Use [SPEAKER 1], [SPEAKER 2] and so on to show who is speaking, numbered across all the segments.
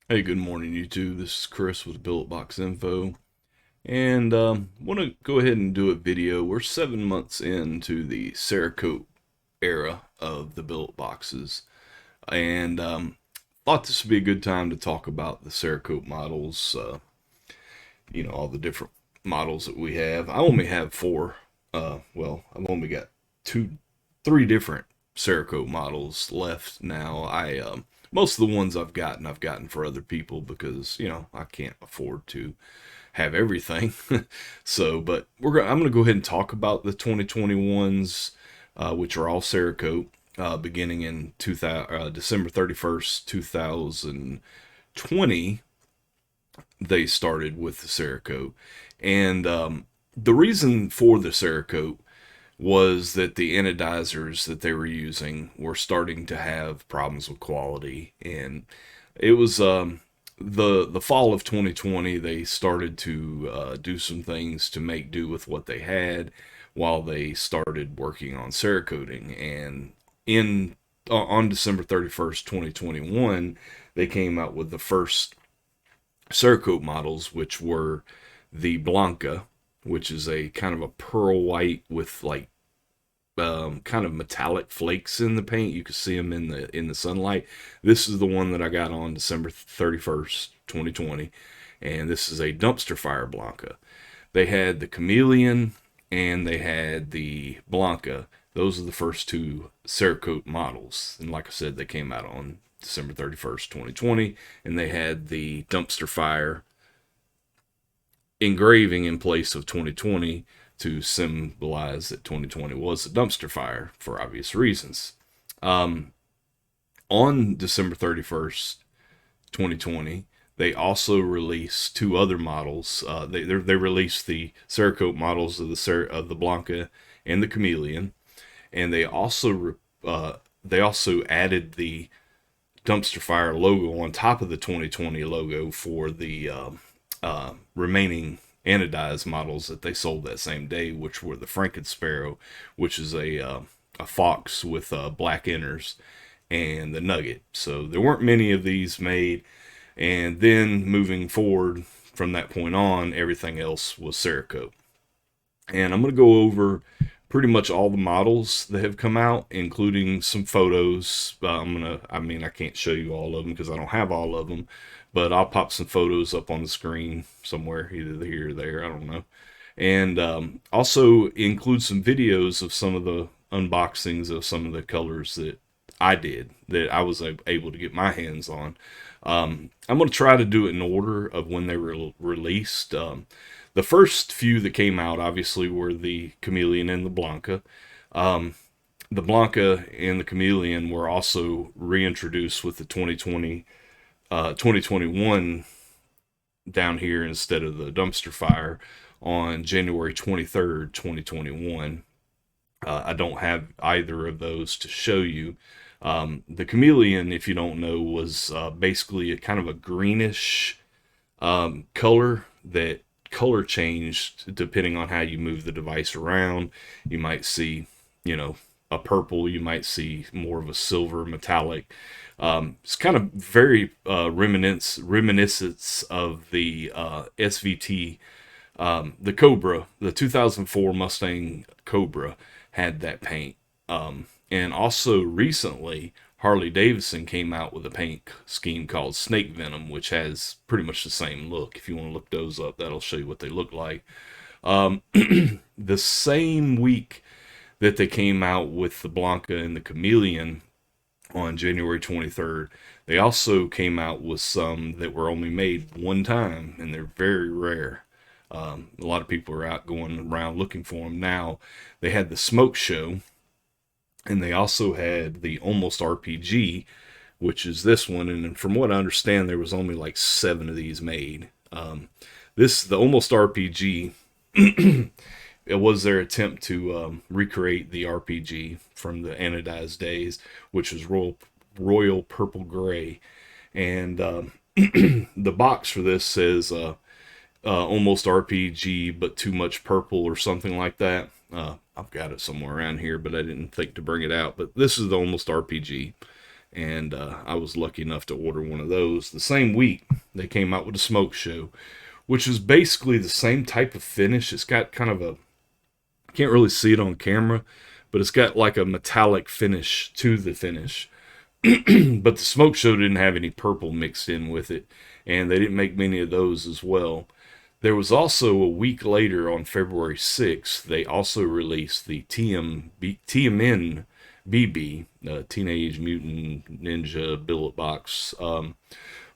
[SPEAKER 1] Hey, good morning, YouTube. This is Chris with Billet Box Info, and want to go ahead and do a video. We're 7 months into the Cerakote era of the Billet Boxes, and thought this would be a good time to talk about the Cerakote models. All the different models that we have. I only have four. I've only got three different Cerakote models left now. I Most of the ones I've gotten for other people because I can't afford to have everything. But I'm gonna go ahead and talk about the 2021s, which are all Cerakote, beginning in December 31st, 2020. They started with the Cerakote, and the reason for the Cerakote was that the anodizers that they were using were starting to have problems with quality, and it was the fall of 2020. They started to do some things to make do with what they had while they started working on Cerakoting, and in on December 31st, 2021, they came out with the first Cerakote models, which were the Blanca, which is a kind of a pearl white with like kind of metallic flakes in the paint. You can see them in the sunlight. This is the one that I got on December 31st, 2020, and this is a dumpster fire Blanca. They had the Chameleon and they had the Blanca. Those are the first two Cerakote models, and like I said, they came out on December 31st, 2020, and they had the dumpster fire engraving in place of 2020 to symbolize that 2020 was a dumpster fire for obvious reasons. Um, on December 31st, 2020, they also released two other models. They released the Cerakote models of the Blanca and the Chameleon, and they also added the dumpster fire logo on top of the 2020 logo for the remaining anodized models that they sold that same day, which were the Frankensparrow, which is a fox with black inners, and the Nugget. So there weren't many of these made, and then moving forward from that point on, everything else was Cerakote. And I'm going to go over pretty much all the models that have come out, including some photos. I can't show you all of them because I don't have all of them, but I'll pop some photos up on the screen somewhere, either here or there, I don't know. And also include some videos of some of the unboxings of some of the colors that I was able to get my hands on. I'm going to try to do it in order of when they were released. The first few that came out, obviously, were the Chameleon and the Blanca. The Blanca and the Chameleon were also reintroduced with the 2021 down here instead of the dumpster fire on January 23rd, 2021. I don't have either of those to show you. The Chameleon, if you don't know, was basically a kind of a greenish color that color changed depending on how you move the device around. You might see, a purple. You might see more of a silver metallic. It's kind of very reminiscence of the SVT, the Cobra, the 2004 Mustang Cobra had that paint. And also recently, Harley Davidson came out with a paint scheme called Snake Venom, which has pretty much the same look. If you want to look those up, that'll show you what they look like. The same week that they came out with the Blanca and the Chameleon on January 23rd, they also came out with some that were only made one time, and they're very rare. A lot of people are out going around looking for them now. They had the Smoke Show, and they also had the Almost RPG, which is this one. And from what I understand, there was only like 7 of these made. The Almost RPG, it was their attempt to recreate the RPG from the anodized days, which was royal purple gray. And the box for this says Almost RPG, but too much purple or something like that. I've got it somewhere around here, but I didn't think to bring it out. But this is the Almost RPG, and I was lucky enough to order one of those. The same week, they came out with a smoke show, which is basically the same type of finish. It's got kind of a, can't really see it on camera, but it's got like a metallic finish to the finish. But the smoke show didn't have any purple mixed in with it, and they didn't make many of those as well. There was also a week later on February 6th, they also released the TMN BB, Teenage Mutant Ninja Billet Box. And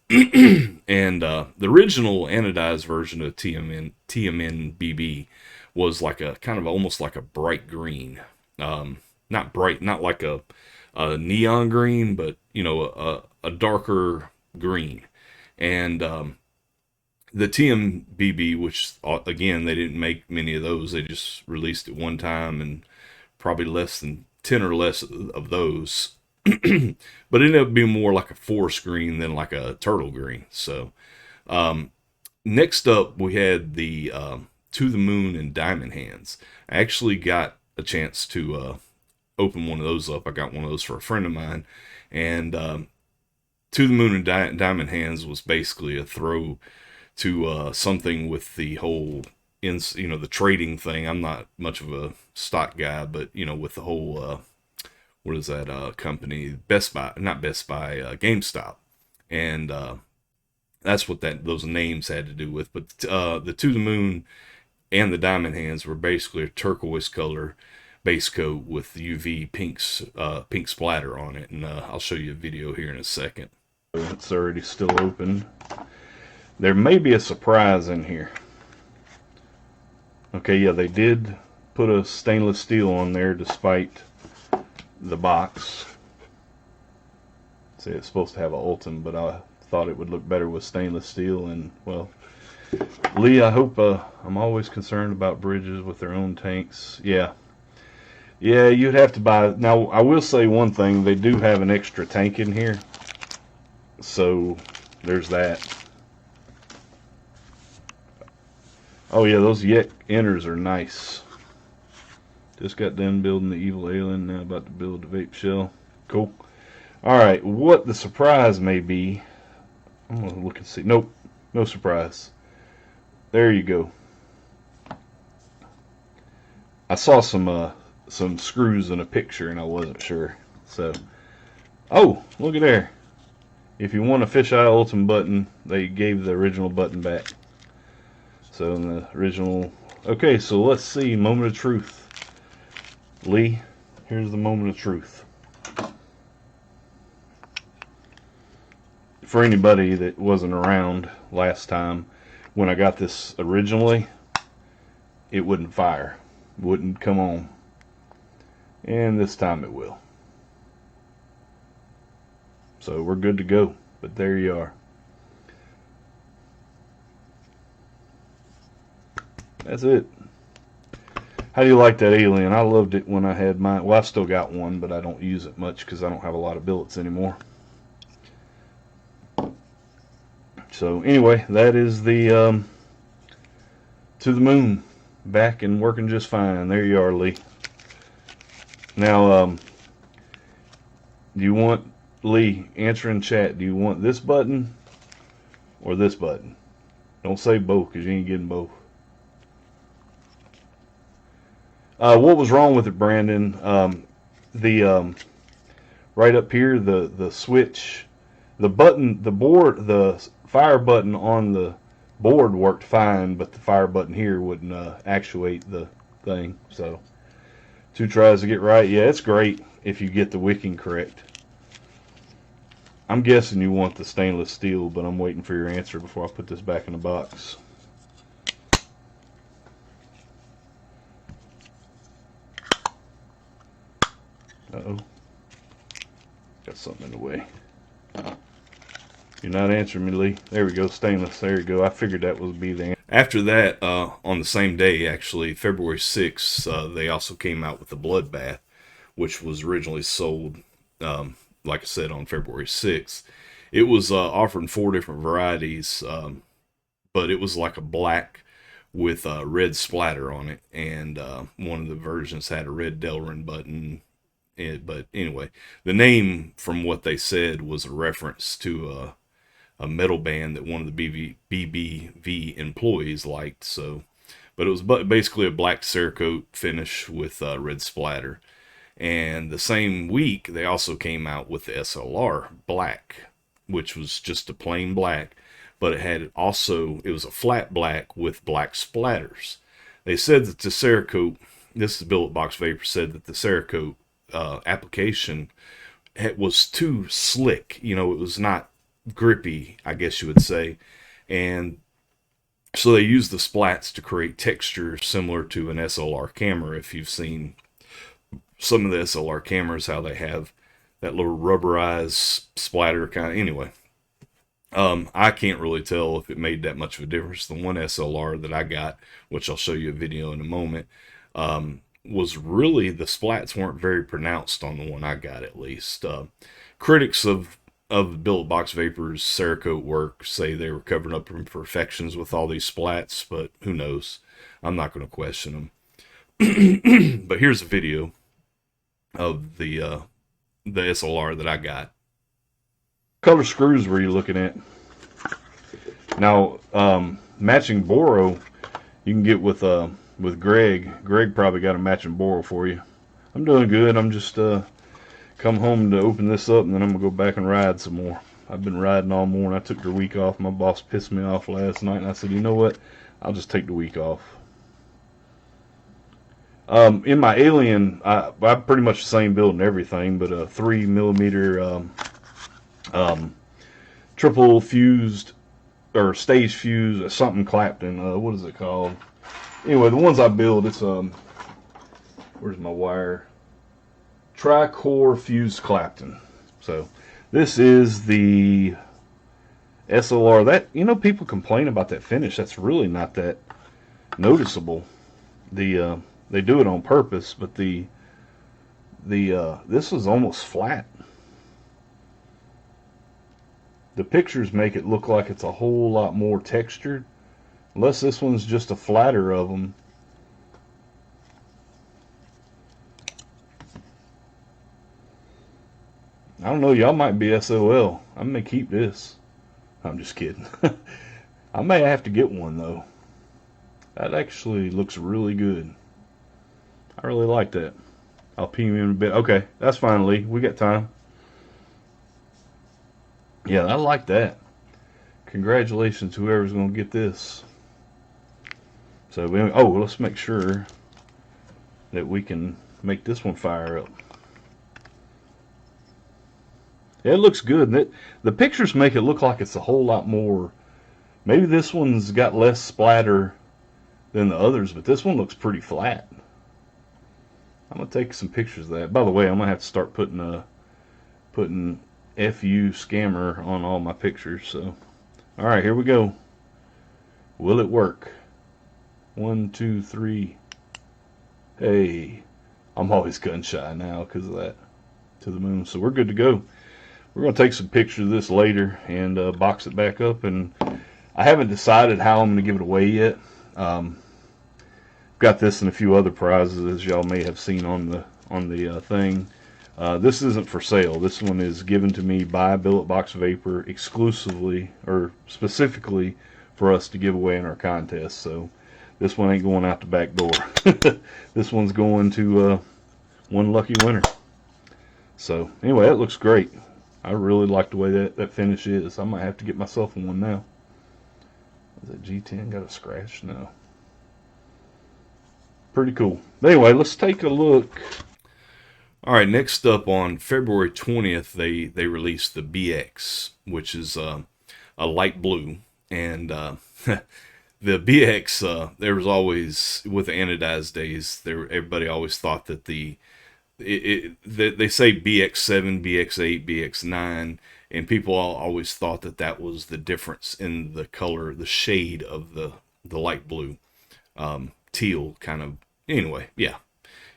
[SPEAKER 1] the original anodized version of TMN BB was like a kind of almost like a bright green. Not bright, not like a neon green, but you know, a darker green. And the TMBB, which again they didn't make many of those, they just released it one time, and probably less than 10 or less of those. But it ended up being more like a forest green than like a turtle green. So next up we had the To the Moon and Diamond Hands. I actually got a chance to open one of those up. I got one of those for a friend of mine, and To the Moon and Diamond Hands was basically a throw to something with the whole, you know, the trading thing. I'm not much of a stock guy, but you know, with the whole what is that company? Best Buy, not Best Buy, GameStop, and that's what those names had to do with. But the To the Moon and the Diamond Hands were basically a turquoise color base coat with UV pink splatter on it, and I'll show you a video here in a second. It's already still open. There may be a surprise in here. Okay, yeah, they did put a stainless steel on there despite the box. See, it's supposed to have an Ultim, but I thought it would look better with stainless steel. And well, Lee, I hope I'm always concerned about bridges with their own tanks. Yeah, you'd have to buy. Now, I will say one thing: they do have an extra tank in here, so there's that. Oh yeah, those Yek inners are nice. Just got done building the evil alien, now about to build the vape shell. Cool. Alright, what the surprise may be, I'm going to look and see. Nope, no surprise. There you go. I saw some screws in a picture and I wasn't sure. So, oh, look at there. If you want a fisheye Ultim button, they gave the original button back. So in the original, okay, so let's see, moment of truth. Lee, here's the moment of truth. For anybody that wasn't around last time, when I got this originally, it wouldn't fire, wouldn't come on. And this time it will. So we're good to go, but there you are. That's it. How do you like that alien? I loved it when I had mine. Well, I've still got one, but I don't use it much because I don't have a lot of billets anymore. So anyway, that is the To the Moon, back and working just fine. There you are, Lee. Now, do you want, Lee, answer in chat, do you want this button or this button? Don't say both, because you ain't getting both. What was wrong with it, Brandon? Right up here, the switch, the button, the fire button on the board worked fine, but the fire button here wouldn't actuate the thing. So 2 tries to get right. Yeah, it's great if you get the wicking correct. I'm guessing you want the stainless steel, but I'm waiting for your answer before I put this back in the box. Uh-oh. Got something in the way. You're not answering me, Lee. There we go, stainless. There you go. I figured that would be the answer. After that, on the same day, actually, February 6th, they also came out with the Bloodbath, which was originally sold, like I said, on February 6th. It was offered in 4 different varieties, but it was like a black with red splatter on it, and one of the versions had a red Delrin button But anyway, the name, from what they said, was a reference to a metal band that one of the BBV employees liked. So, but it was basically a black Cerakote finish with red splatter. And the same week, they also came out with the SLR black, which was just a plain black, but it was a flat black with black splatters. They said that the Cerakote, this is Billet Box Vapor, said that the Cerakote application was too slick. You know, it was not grippy, I guess you would say. And so they used the splats to create texture similar to an SLR camera. If you've seen some of the SLR cameras, how they have that little rubberized splatter kind of. Anyway, I can't really tell if it made that much of a difference. The one SLR that I got, which I'll show you a video in a moment, was really, the splats weren't very pronounced on the one I got, at least. Critics of Billet Box Vapor's Cerakote work say they were covering up imperfections with all these splats, but who knows? I'm not going to question them. But here's a video of the SLR that I got. Color screws were you looking at? Now, matching Boro you can get with Greg. Greg probably got a matching Boro for you. I'm doing good. I'm just come home to open this up, and then I'm gonna go back and ride some more. I've been riding all morning. I took the week off. My boss pissed me off last night, and I said, you know what? I'll just take the week off. In my Alien, I'm pretty much the same build and everything, but a 3mm triple fused or stage fused something Clapton. What is it called? Anyway, the ones I build, it's where's my wire? Tri-core fused Clapton. So this is the SLR. That, you know, people complain about that finish. That's really not that noticeable. They do it on purpose, but this is almost flat. The pictures make it look like it's a whole lot more textured, unless this one's just a flatter of them. I don't know, y'all might be SOL. I may keep this. I'm just kidding. I may have to get one though. That actually looks really good. I really like that. I'll pee you in a bit. Okay, that's fine, Lee. We got time. Yeah, I like that. Congratulations, whoever's going to get this. So, let's make sure that we can make this one fire up. Yeah, it looks good. The pictures make it look like it's a whole lot more. Maybe this one's got less splatter than the others, but this one looks pretty flat. I'm going to take some pictures of that. By the way, I'm going to have to start putting FU scammer on all my pictures. So, all right, here we go. Will it work? 1, 2, 3. Hey, I'm always gun shy now because of that. To the moon. So we're good to go. We're going to take some pictures of this later and box it back up. And I haven't decided how I'm going to give it away yet. Got this and a few other prizes, as y'all may have seen on the thing. This isn't for sale. This one is given to me by Billet Box Vapor exclusively or specifically for us to give away in our contest. So this one ain't going out the back door. This one's going to one lucky winner. So anyway, that looks great. I really like the way that finish is. I might have to get myself one now. Is that G10 got a scratch? No. Pretty cool. Anyway, let's take a look. All right, next up on February 20th, they released the BX, which is a light blue. And the BX, there was always, with the anodized days, everybody always thought that they say BX7, BX8, BX9, and people always thought that was the difference in the color, the shade of the light blue. Teal kind of. Anyway, yeah,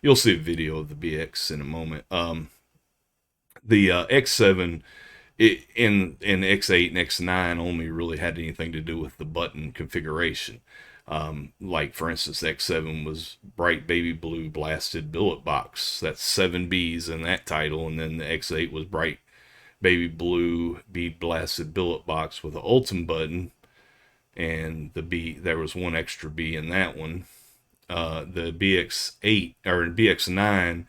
[SPEAKER 1] you'll see a video of the BX in a moment. The X7 in X8 and X9 only really had anything to do with the button configuration. Like for instance, the X7 was bright baby blue blasted billet box. That's 7 Bs in that title, and then the X8 was bright baby blue bead blasted billet box with an ultim button, and the B, there was one extra B in that one. The BX8 or BX9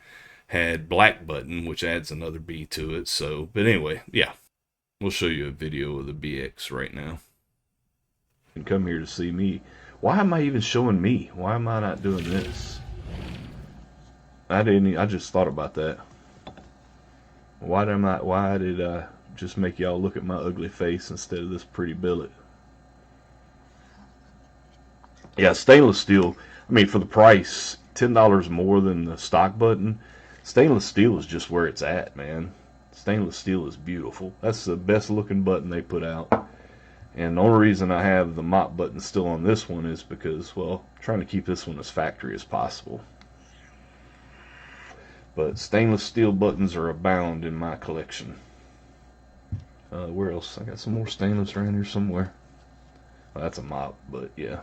[SPEAKER 1] had black button, which adds another B to it. So, but anyway, yeah, we'll show you a video of the BX right now. And come here to see me. Why am I even showing me? Why am I not doing this? I just thought about that. Why did I just make y'all look at my ugly face instead of this pretty billet? Yeah, stainless steel. I mean, for the price, $10 more than the stock button. Stainless steel is just where it's at, man. Stainless steel is beautiful. That's the best looking button they put out. And the only reason I have the mop button still on this one is because, well, I'm trying to keep this one as factory as possible. But stainless steel buttons are abound in my collection. Where else? I got some more stainless around here somewhere. Well, that's a mop, but yeah.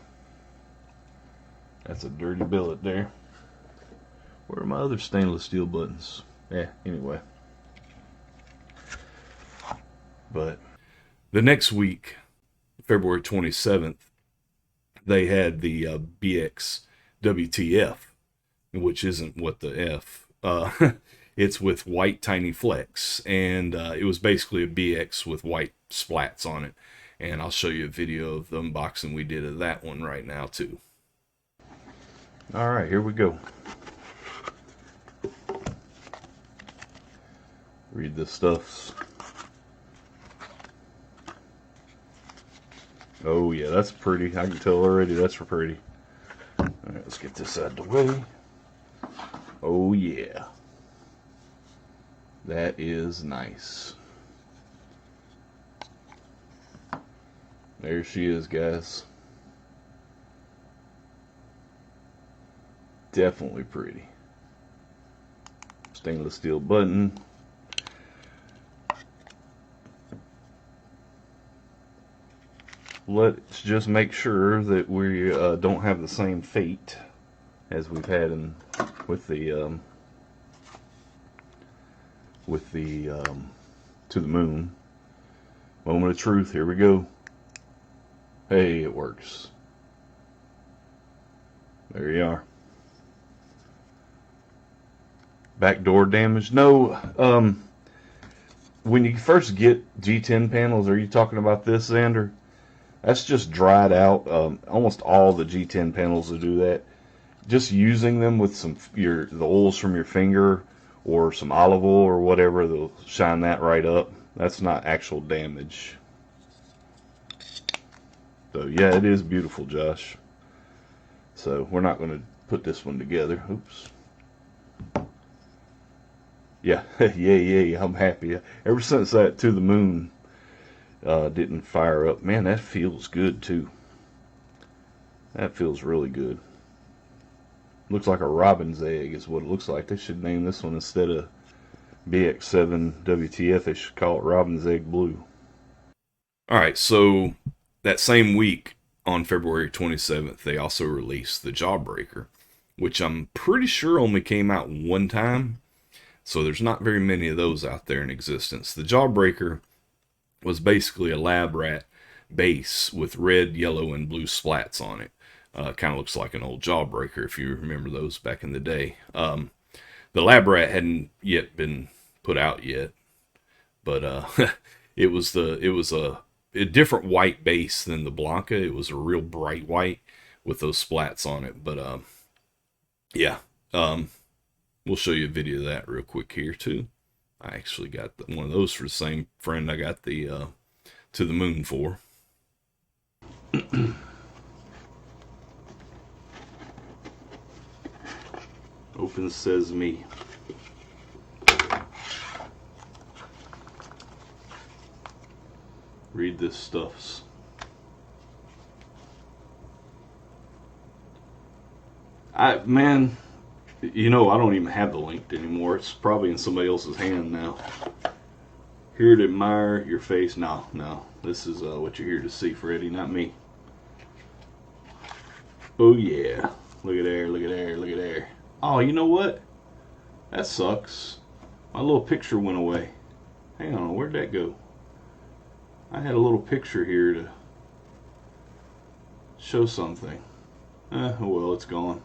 [SPEAKER 1] That's a dirty billet there. Where are my other stainless steel buttons? Yeah, anyway. But the next week, February 27th, they had the BX WTF, which isn't what the F. It's with white tiny flecks, and it was basically a BX with white splats on it. And I'll show you a video of the unboxing we did of that one right now too. All right, here we go. Read the stuffs. Oh yeah, that's pretty. I can tell already that's pretty. All right, let's get this out of the way. Oh yeah. That is nice. There she is, guys. Definitely pretty. Stainless steel button. Let's just make sure that we don't have the same fate as we've had with the To the Moon. Moment of truth. Here we go. Hey, it works. There you are. Backdoor damage. No. When you first get G10 panels, are you talking about this, Xander? That's just dried out. Almost all the G10 panels will do that. Just using them with the oils from your finger or some olive oil or whatever, they'll shine that right up. That's not actual damage. So yeah, it is beautiful, Josh. So we're not going to put this one together. Oops. Yeah, yeah, I'm happy. Ever since that To the Moon didn't fire up, man, that feels good too. That feels really good. Looks like a robin's egg is what it looks like. They should name this one, instead of BX7 WTF, they should call it Robin's Egg Blue. Alright, so that same week, on February 27th, they also released the Jawbreaker, which I'm pretty sure only came out one time. So there's not very many of those out there in existence. The Jawbreaker was basically a lab rat base with red, yellow, and blue splats on it. Kind of looks like an old Jawbreaker if you remember those back in the day. The lab rat hadn't yet been put out yet, but it was a different white base than the Blanca. It was a real bright white with those splats on it. But yeah, we'll show you a video of that real quick here too. I actually got one of those for the same friend I got the To the Moon for. Open sesame. Read this stuffs. Man, you know, I don't even have the link anymore. It's probably in somebody else's hand now. Here to admire your face. No. This is what you're here to see, Freddie, not me. Oh yeah. Look at there, look at there, look at there. Oh, you know what? That sucks. My little picture went away. Hang on, where'd that go? I had a little picture here to show something. Oh well, it's gone.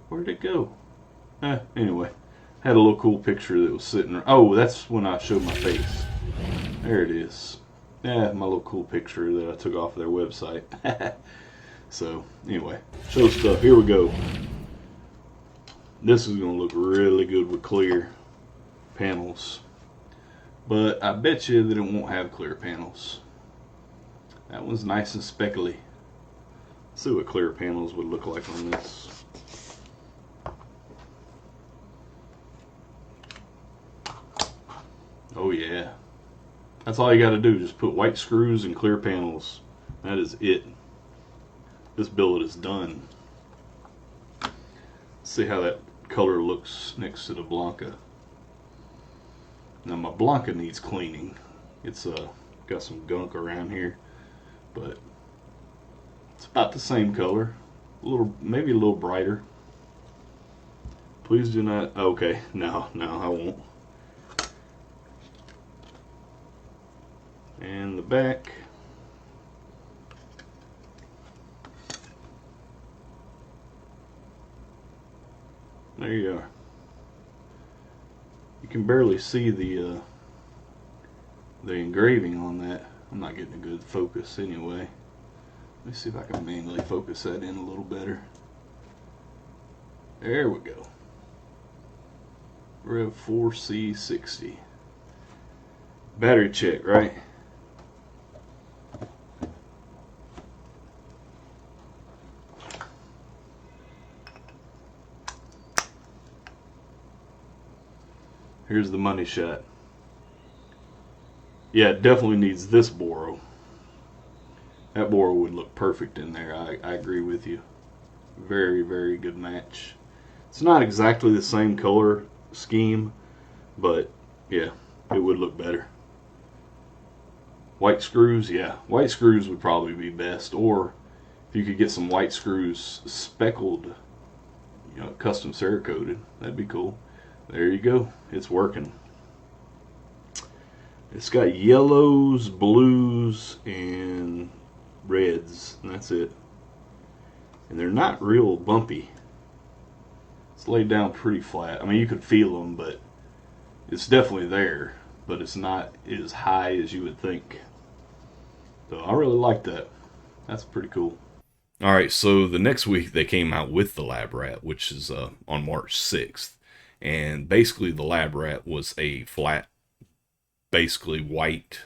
[SPEAKER 1] Where'd it go? Anyway, had a little cool picture that was sitting there. Oh, that's when I showed my face. There it is. Yeah, my little cool picture that I took off of their website. So, anyway, show stuff. Here we go. This is going to look really good with clear panels. But I bet you that it won't have clear panels. That one's nice and speckly. Let's see what clear panels would look like on this. Oh yeah. That's all you got to do. Just put white screws and clear panels. That is it. This billet is done. Let's see how that color looks next to the Blanca. Now my Blanca needs cleaning. It's got some gunk around here, but it's about the same color. A little, maybe a little brighter. Please do not. Okay, no, I won't. And the back. There you are. You can barely see the engraving on that. I'm not getting a good focus anyway. Let me see if I can manually focus that in a little better. There we go. Rev 4C60. Battery check, right? Here's the money shot. Yeah, it definitely needs this Boro. That Boro would look perfect in there. I agree with you. Very, very good match. It's not exactly the same color scheme, but yeah, it would look better. White screws, yeah. White screws would probably be best. Or if you could get some white screws speckled, you know, custom Cerakoted, that'd be cool. There you go. It's working. It's got yellows, blues, and reds, and that's it. And they're not real bumpy. It's laid down pretty flat. I mean, you could feel them, but it's definitely there. But it's not as high as you would think. So I really like that. That's pretty cool. All right, so the next week they came out with the Lab Rat, which is on March 6th. And basically the Lab Rat was a flat, basically white,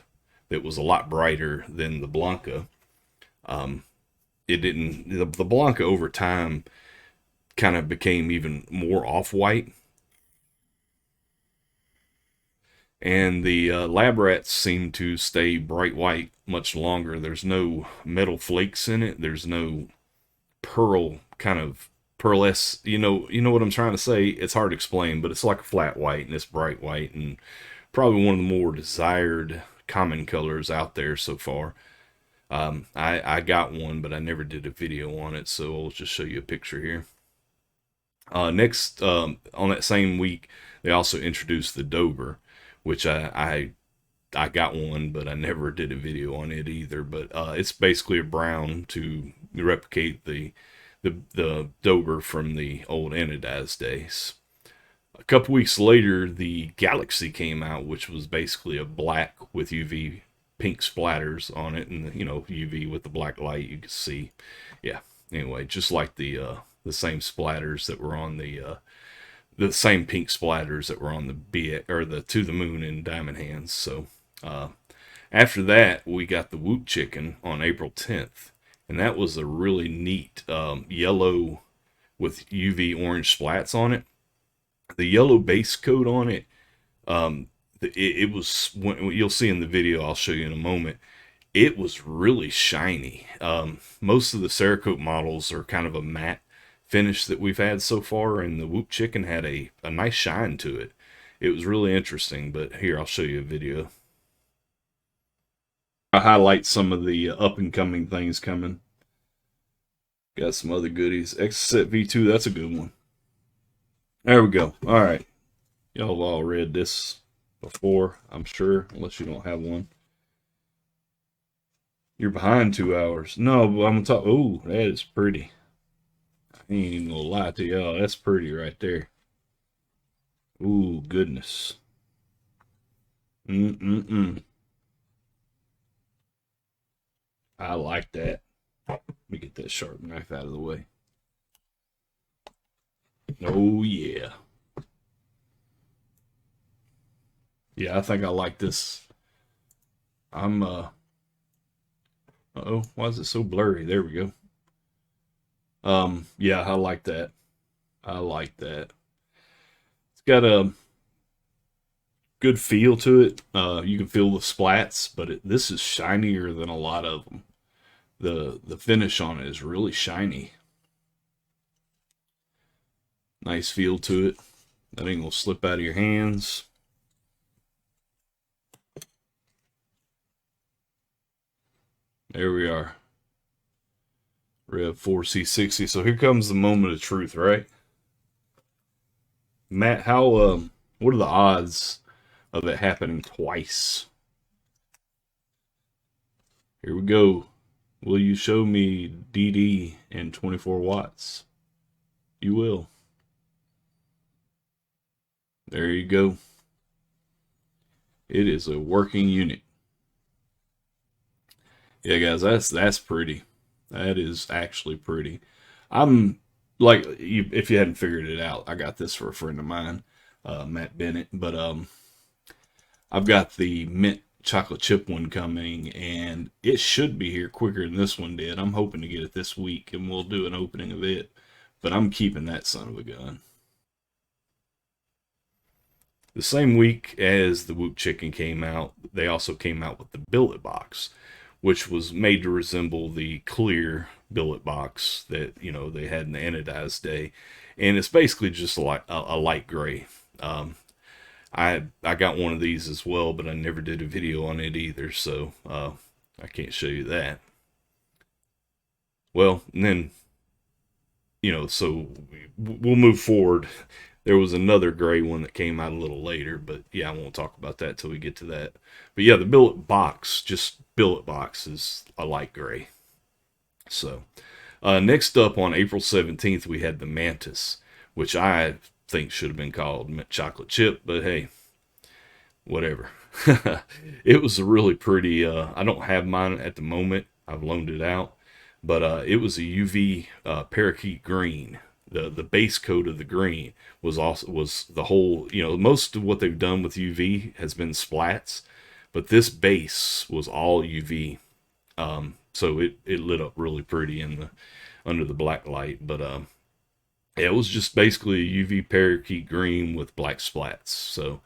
[SPEAKER 1] that was a lot brighter than the Blanca. The Blanca over time kind of became even more off-white. And the Lab Rats seem to stay bright white much longer. There's no metal flakes in it. There's no pearl kind of pearlescent. You know what I'm trying to say. It's hard to explain, but it's like a flat white and it's bright white and probably one of the more desired common colors out there so far. I got one, but I never did a video on it, so I'll just show you a picture here. Next, on that same week, they also introduced the Dober, which I got one, but I never did a video on it either. But it's basically a brown to replicate the Dober from the old anodized days. A couple weeks later, the Galaxy came out, which was basically a black with UV pink splatters on it, and UV with the black light you could see. Yeah. Anyway, just like the same splatters that were on the same pink splatters that were on the the To the Moon and Diamond Hands. So after that, we got the Woop chicken on April 10th, and that was a really neat yellow with UV orange splats on it. The yellow base coat on it, it was, you'll see in the video I'll show you in a moment, it was really shiny. Most of the Cerakote models are kind of a matte finish that we've had so far, and the Woop chicken had a nice shine to it. It was really interesting, but here, I'll show you a video. I highlight some of the up and coming things coming. Got some other goodies. Exocet V2, that's a good one. There we go. All right. Y'all have all read this before, I'm sure, unless you don't have one. You're behind 2 hours. No, but I'm gonna talk. Oh, that is pretty. I ain't even gonna lie to y'all. That's pretty right there. Ooh, goodness. Mm-mm-mm. I like that. Let me get that sharp knife out of the way. Oh, yeah. Yeah, I think I like this. I'm, uh-oh, why is it so blurry? There we go. Yeah, I like that. I like that. It's got a good feel to it. You can feel the splats, but this is shinier than a lot of them. The finish on it is really shiny. Nice feel to it. That ain't gonna slip out of your hands. There we are. Rev 4C60. So here comes the moment of truth, right? Matt, what are the odds of it happening twice? Here we go. Will you show me DD and 24 watts? You will. There you go. It is a working unit. Yeah, guys, that's pretty. That is actually pretty. I'm like, if you hadn't figured it out, I got this for a friend of mine, Matt Bennett. But I've got the mint chocolate chip one coming, and it should be here quicker than this one did. I'm hoping to get it this week, and we'll do an opening of it. But I'm keeping that son of a gun. The same week as the Woop Chicken came out, they also came out with the Billet Box, which was made to resemble the clear Billet Box that they had in the anodized day, and it's basically just a light gray. I got one of these as well, but I never did a video on it either, so I can't show you that. Well, and then so we'll move forward. There was another gray one that came out a little later, but yeah, I won't talk about that till we get to that. But yeah, the Billet Box, just Billet Box, is a light gray. So next up on April 17th, we had the Mantis, which I think should have been called mint chocolate chip, but hey, whatever. It was a really pretty, I don't have mine at the moment. I've loaned it out, but it was a UV parakeet green. The base coat of the green was the whole, most of what they've done with UV has been splats, but this base was all UV. So it lit up really pretty under the black light, but it was just basically a UV parakeet green with black splats. So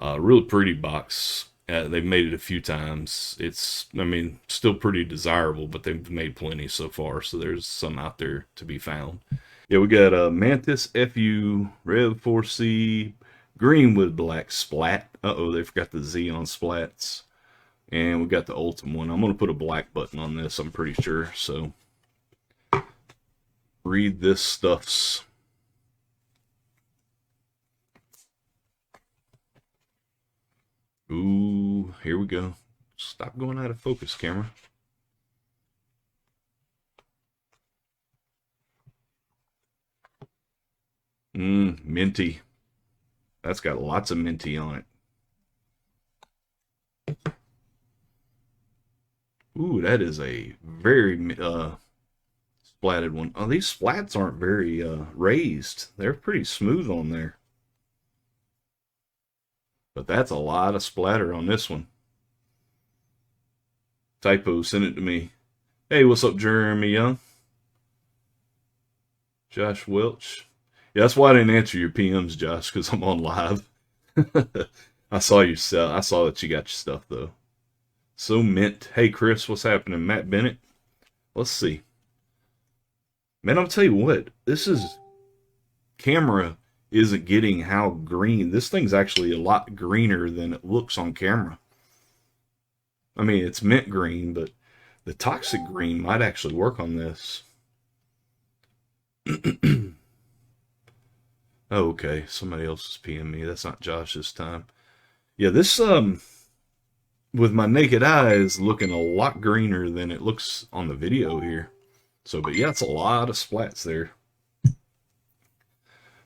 [SPEAKER 1] real pretty box. They've made it a few times. I mean, still pretty desirable, but they've made plenty so far. So there's some out there to be found. Yeah, we got a Mantis FU Rev 4C green with black splat. Uh-oh, they forgot the Z on splats. And we got the Ultim one. I'm going to put a black button on this, I'm pretty sure. So read this stuffs. Ooh, here we go. Stop going out of focus, camera. Minty. That's got lots of minty on it. Ooh, that is a very splatted one. Oh, these splats aren't very raised. They're pretty smooth on there. But that's a lot of splatter on this one. Typo sent it to me. Hey, what's up, Jeremy Young? Josh Welch. Yeah, that's why I didn't answer your PMs, Josh, because I'm on live. I saw that you got your stuff though. So mint. Hey Chris, what's happening? Matt Bennett. Let's see. Man, I'll tell you what. Camera isn't getting how green. This thing's actually a lot greener than it looks on camera. I mean, it's mint green, but the toxic green might actually work on this. Oh, okay. Somebody else is PMing me. That's not Josh this time. Yeah, this with my naked eye is looking a lot greener than it looks on the video here. So, but yeah, it's a lot of splats there.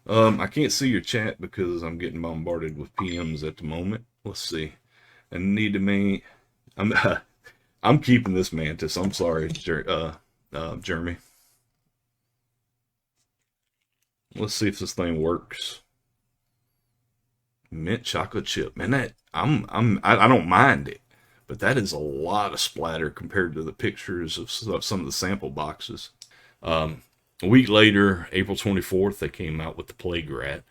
[SPEAKER 1] I can't see your chat because I'm getting bombarded with PMs at the moment. Let's see. I need to make. I'm I'm keeping this Mantis. I'm sorry, Jeremy. Let's see if this thing works. Mint chocolate chip, man. I don't mind it, but that is a lot of splatter compared to the pictures of some of the sample boxes. A week later, April 24th, they came out with the playgrad,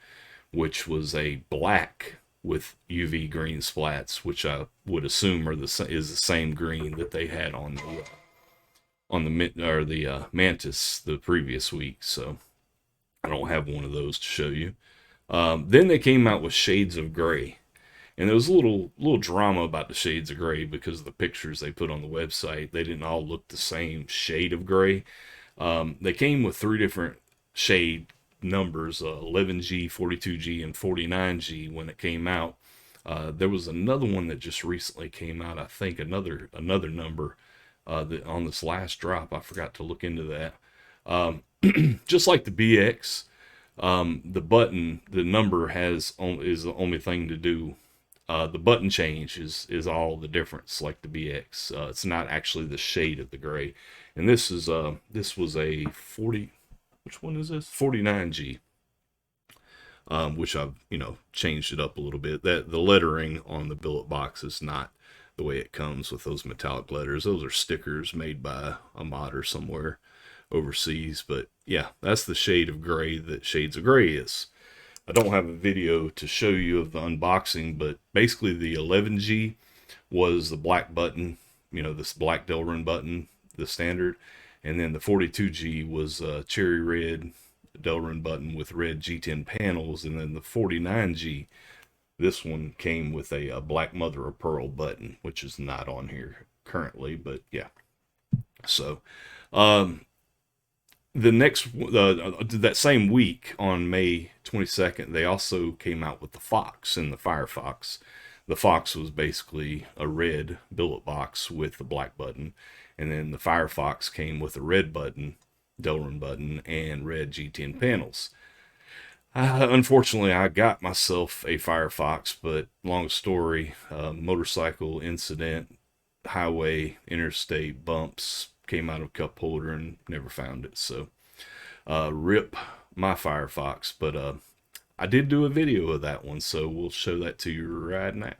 [SPEAKER 1] which was a black with UV green splats, which I would assume is the same green that they had on the Mantis the previous week. So I don't have one of those to show you. Then they came out with shades of gray, and there was a little drama about the shades of gray because of the pictures they put on the website. They didn't all look the same shade of gray. They came with three different shade numbers, 11G, 42G, and 49G when it came out. There was another one that just recently came out. I think another number that on this last drop. I forgot to look into that. Just like the BX, the button, the number is the only thing to do. The button change is all the difference, like the BX. It's not actually the shade of the gray. And this was a 40. Which one is this? 49G. Which I've changed it up a little bit. That the lettering on the billet box is not the way it comes with those metallic letters. Those are stickers made by a modder somewhere overseas. But yeah, that's the shade of gray that Shades of Gray is. I don't have a video to show you of the unboxing, but basically the 11G was the black button, this black Delrin button, the standard, and then the 42G was cherry red Delrin button with red G10 panels, and then the 49G, this one came with a black mother of pearl button, which is not on here currently, but yeah. So, the next that same week on May 22nd, they also came out with the Fox and the Firefox. The Fox was basically a red billet box with the black button, and then the Firefox came with a red button, Delrin button, and red G10 panels. Unfortunately, I got myself a Firefox, but long story, motorcycle incident, highway, interstate bumps, came out of cup holder and never found it. So, rip my Firefox, but I did do a video of that one, so we'll show that to you right now.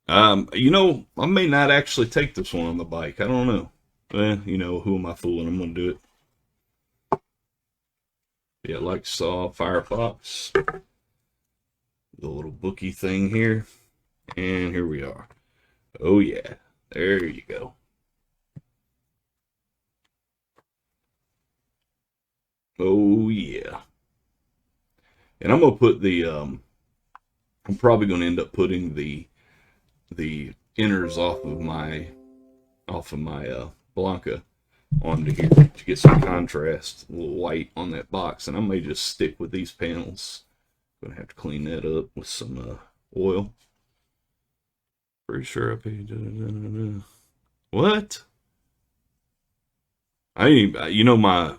[SPEAKER 1] I may not actually take this one on the bike. I don't know. Who am I fooling? I'm gonna do it. Yeah, like you saw, Firefox, the little bookie thing here, and here we are. Oh yeah, there you go. Oh yeah. And I'm gonna put I'm probably gonna end up putting the inners off of my Blanca onto here to get some contrast, a little white on that box, and I may just stick with these panels. Gonna have to clean that up with some oil. Pretty sure I paid. What? My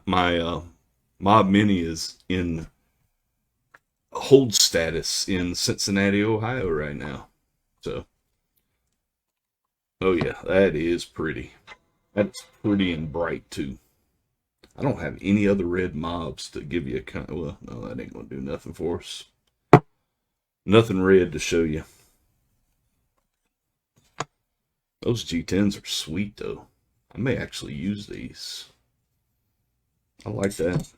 [SPEAKER 1] Mob Mini is in hold status in Cincinnati, Ohio right now. So, oh yeah, that is pretty. That's pretty and bright too. I don't have any other red mobs to give you a kind. Well, no, that ain't gonna do nothing for us. Nothing red to show you. Those G10s are sweet though. I may actually use these. I like that.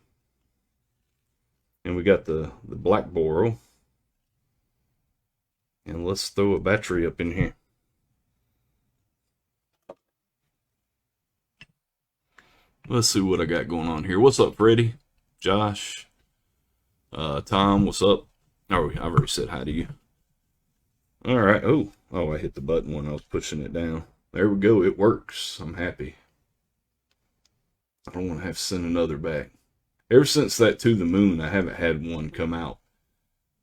[SPEAKER 1] And we got the black Boro. And let's throw a battery up in here. Let's see what I got going on here. What's up, Freddie? Josh? Tom, what's up? Oh, I've already said hi to you. All right. Oh, I hit the button when I was pushing it down. There we go. It works. I'm happy. I don't want to have to send another back. Ever since that To the Moon, I haven't had one come out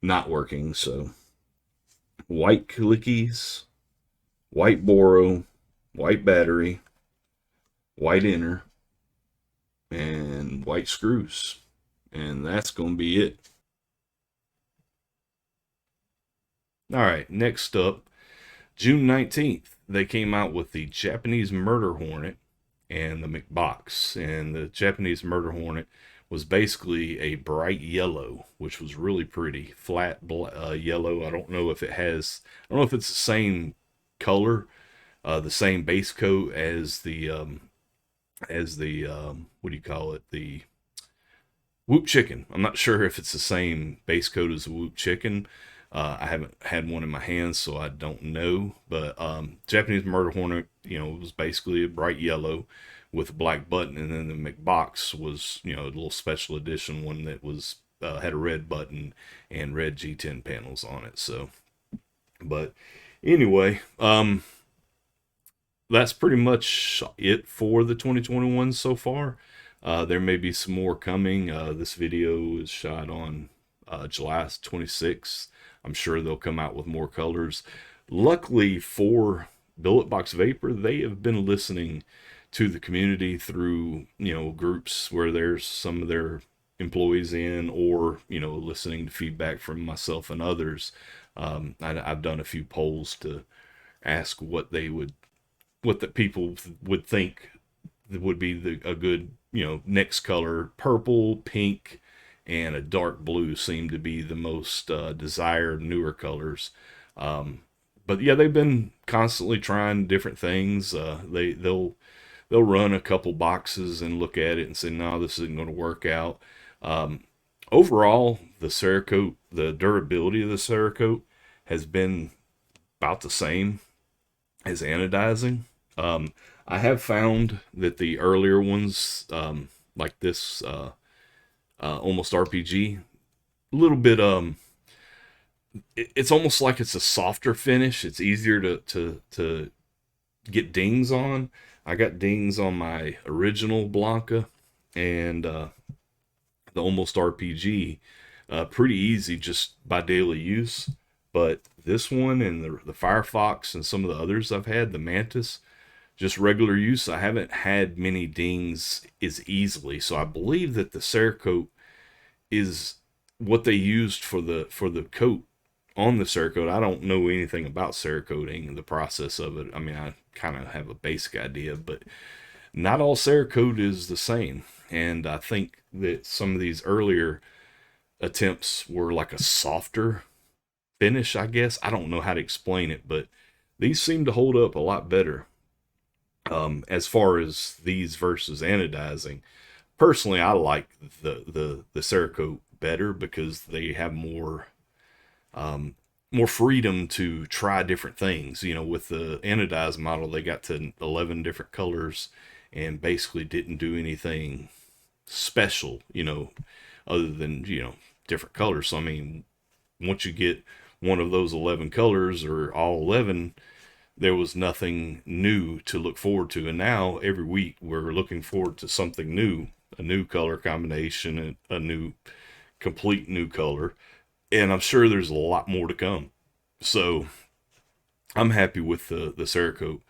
[SPEAKER 1] not working. So white clickies, white boro, white battery, white inner, and white screws. And that's going to be it. All right, next up, June 19th, they came out with the Japanese Murder Hornet and the McBox. And the Japanese Murder Hornet was basically a bright yellow, which was really pretty. Flat yellow. I don't know if it's the same color, the same base coat as the what do you call it? The Woop chicken. I'm not sure if it's the same base coat as the Woop chicken. I haven't had one in my hands, so I don't know. But Japanese Murder Hornet, was basically a bright yellow with a black button, and then the McBox was, a little special edition one that was had a red button and red G10 panels on it. So, but anyway, that's pretty much it for the 2021 so far. There may be some more coming. This video is shot on July 26th. I'm sure they'll come out with more colors. Luckily for Billet Box Vapor, they have been listening to the community through, groups where there's some of their employees in, or, listening to feedback from myself and others. I've done a few polls to ask what the people would think would be a good, next color. Purple, pink, and a dark blue seem to be the most desired newer colors. But yeah, they've been constantly trying different things. They'll run a couple boxes and look at it and say, no, this isn't going to work out. Overall, the Cerakote, the durability of the Cerakote has been about the same as anodizing. I have found that the earlier ones, like this almost RPG, a little bit it's almost like it's a softer finish. It's easier to get dings on. I got dings on my original Blanca and the almost RPG, pretty easy just by daily use. But this one and the Firefox and some of the others I've had, the Mantis, just regular use, I haven't had many dings as easily. So I believe that the Cerakote is what they used for the coat on the Cerakote. I don't know anything about Cerakoting, the process of it. I mean, I kind of have a basic idea, but not all Cerakote is the same. And I think that some of these earlier attempts were like a softer finish, I guess. I don't know how to explain it, but these seem to hold up a lot better. As far as these versus anodizing, personally, I like the Cerakote better because they have more freedom to try different things. With the anodized model, they got to 11 different colors and basically didn't do anything special, other than, different colors. So, I mean, once you get one of those 11 colors or all 11, there was nothing new to look forward to. And now every week we're looking forward to something new, a new color combination, a new, complete new color. And I'm sure there's a lot more to come. So I'm happy with the Cerakote,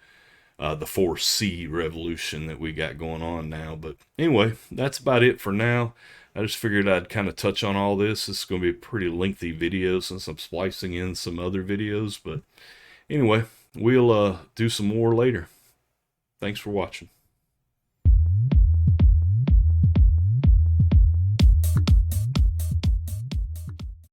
[SPEAKER 1] the 4C revolution that we got going on now. But anyway, that's about it for now. I just figured I'd kind of touch on all this. This is going to be a pretty lengthy video since I'm splicing in some other videos. But anyway, we'll do some more later. Thanks for watching.